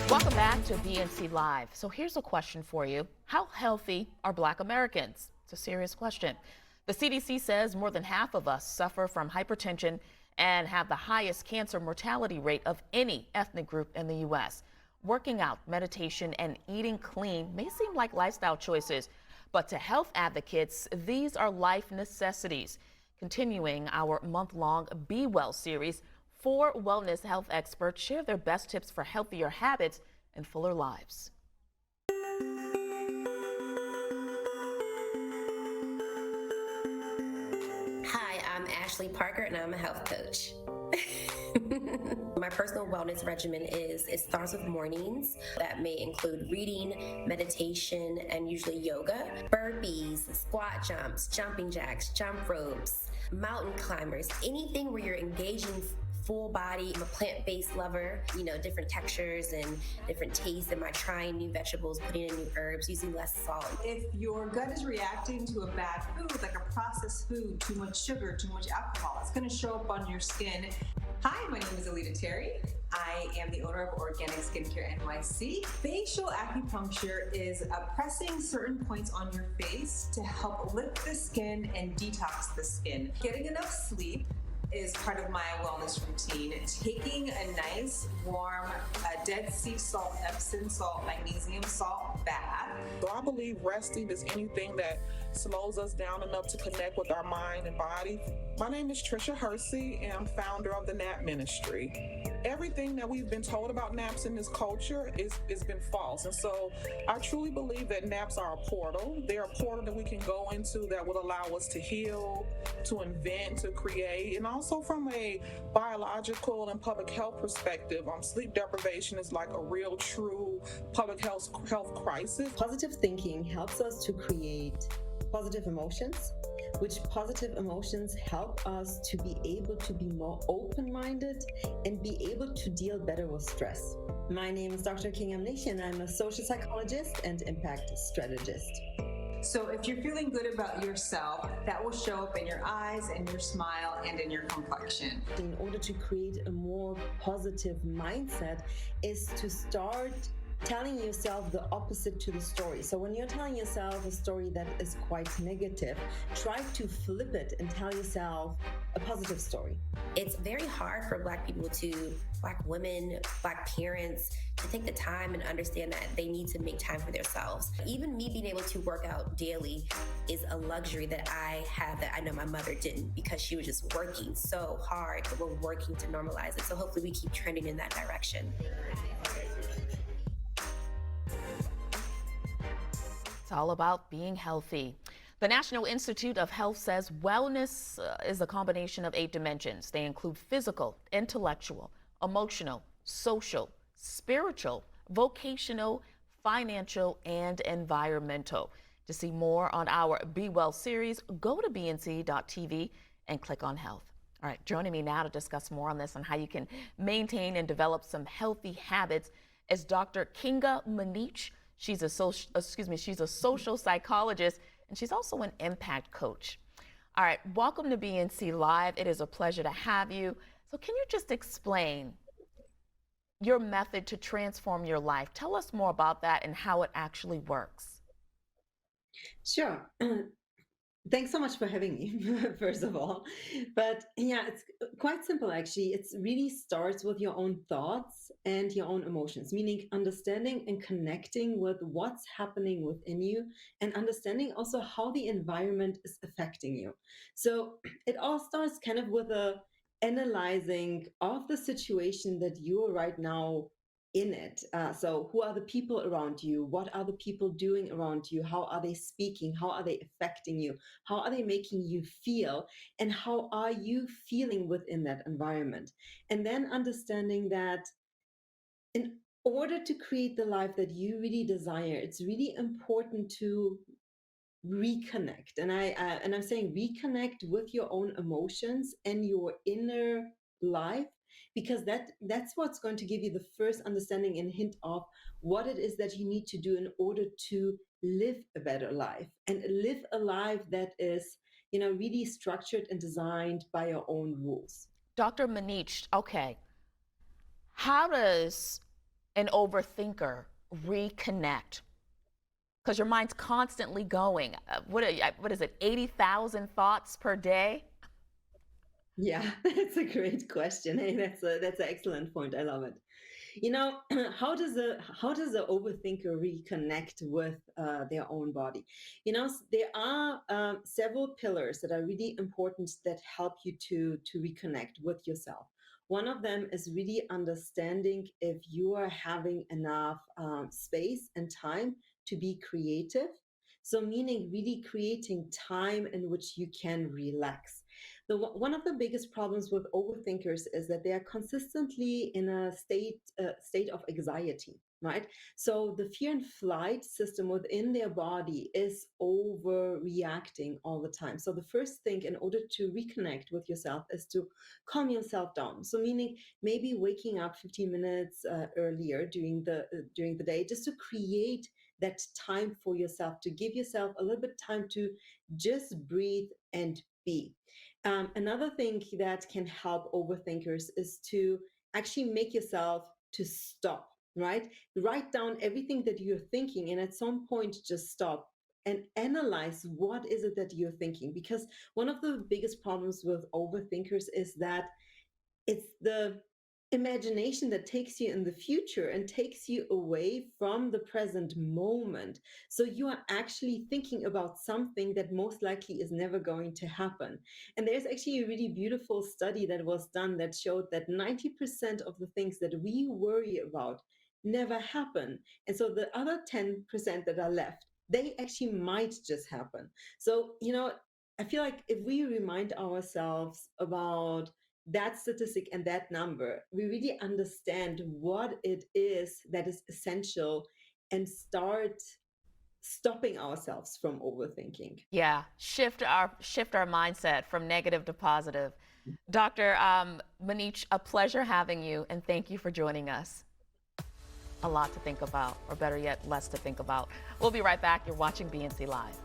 Welcome back to BNC Live. So here's a question for you. How healthy are Black Americans? It's a serious question. The CDC says more than half of us suffer from hypertension and have the highest cancer mortality rate of any ethnic group in the U.S. Working out, meditation, and eating clean may seem like lifestyle choices, but to health advocates, these are life necessities. Continuing our month-long Be Well series, 4 wellness health experts share their best tips for healthier habits and fuller lives. Hi, I'm Ashley Parker, and I'm a health coach. My personal wellness regimen it starts with mornings. That may include reading, meditation, and usually yoga, burpees, squat jumps, jumping jacks, jump ropes, mountain climbers, anything where you're engaging full body. I'm a plant-based lover, different textures and different tastes. Am I trying new vegetables, putting in new herbs, using less salt? If your gut is reacting to a bad food, like a processed food, too much sugar, too much alcohol, it's going to show up on your skin. Hi, my name is Alita Terry. I am the owner of Organic Skincare NYC. Facial acupuncture is pressing certain points on your face to help lift the skin and detox the skin. Getting enough sleep is part of my wellness routine. Taking a nice, warm, Dead Sea salt, Epsom salt, magnesium salt bath. So I believe resting is anything that slows us down enough to connect with our mind and body. My name is Trisha Hersey, and I'm founder of the Nap Ministry. Everything that we've been told about naps in this culture is been false. And so I truly believe that naps are a portal. They're a portal that we can go into that will allow us to heal, to invent, to create. And also from a biological and public health perspective, sleep deprivation is like a real, true public health crisis. Positive thinking helps us to create positive emotions, which positive emotions help us to be able to be more open-minded and be able to deal better with stress. My name is Dr. Kinga Mnich, and I'm a social psychologist and impact strategist. So if you're feeling good about yourself, that will show up in your eyes and your smile and in your complexion. In order to create a more positive mindset is to start telling yourself the opposite to the story. So when you're telling yourself a story that is quite negative, try to flip it and tell yourself a positive story. It's very hard for Black people Black women, Black parents to take the time and understand that they need to make time for themselves. Even me being able to work out daily is a luxury that I have that I know my mother didn't, because she was just working so hard, but we're working to normalize it. So hopefully we keep trending in that direction. It's all about being healthy. The National Institute of Health says wellness is a combination of 8 dimensions. They include physical, intellectual, emotional, social, spiritual, vocational, financial, and environmental. To see more on our Be Well series, go to bnc.tv and click on health. All right, joining me now to discuss more on this and how you can maintain and develop some healthy habits is Dr. Kinga Mnich. She's a social psychologist, and she's also an impact coach. All right, welcome to BNC Live. It is a pleasure to have you. So can you just explain your method to transform your life? Tell us more about that and how it actually works. Sure. Thanks so much for having me, first of all. But yeah, it's quite simple, actually. It really starts with your own thoughts and your own emotions, meaning understanding and connecting with what's happening within you and understanding also how the environment is affecting you. So it all starts kind of with a analyzing of the situation that you're right now in it. So who are the people around you? What are the people doing around you? How are they speaking? How are they affecting you? How are they making you feel? And how are you feeling within that environment? And then understanding that in order to create the life that you really desire, it's really important to reconnect. And I'm saying reconnect with your own emotions and your inner life, because that's what's going to give you the first understanding and hint of what it is that you need to do in order to live a better life and live a life that is, really structured and designed by your own rules. Dr. Mnich, okay, how does an overthinker reconnect? Because your mind's constantly going. What is it, 80,000 thoughts per day? Yeah, that's a great question. Hey, that's an excellent point. I love it. You know, how does a overthinker reconnect with their own body? You know, there are several pillars that are really important that help you to reconnect with yourself. One of them is really understanding if you are having enough space and time to be creative. So, meaning really creating time in which you can relax. One of the biggest problems with overthinkers is that they are consistently in a state of anxiety, right? So the fear and flight system within their body is overreacting all the time. So the first thing in order to reconnect with yourself is to calm yourself down. So meaning maybe waking up 15 minutes earlier during the day, just to create that time for yourself, to give yourself a little bit time to just breathe and be. Another thing that can help overthinkers is to actually make yourself to stop, right? Write down everything that you're thinking, and at some point just stop and analyze what is it that you're thinking. Because one of the biggest problems with overthinkers is that it's the imagination that takes you in the future and takes you away from the present moment. So you are actually thinking about something that most likely is never going to happen. And there's actually a really beautiful study that was done that showed that 90% of the things that we worry about never happen. And so the other 10% that are left, they actually might just happen. So, you know, I feel like if we remind ourselves about that statistic and that number, we really understand what it is that is essential and start stopping ourselves from overthinking. Yeah, shift our mindset from negative to positive. Dr. Mnich, a pleasure having you, and thank you for joining us. A lot to think about, or better yet, less to think about. We'll be right back. You're watching BNC Live.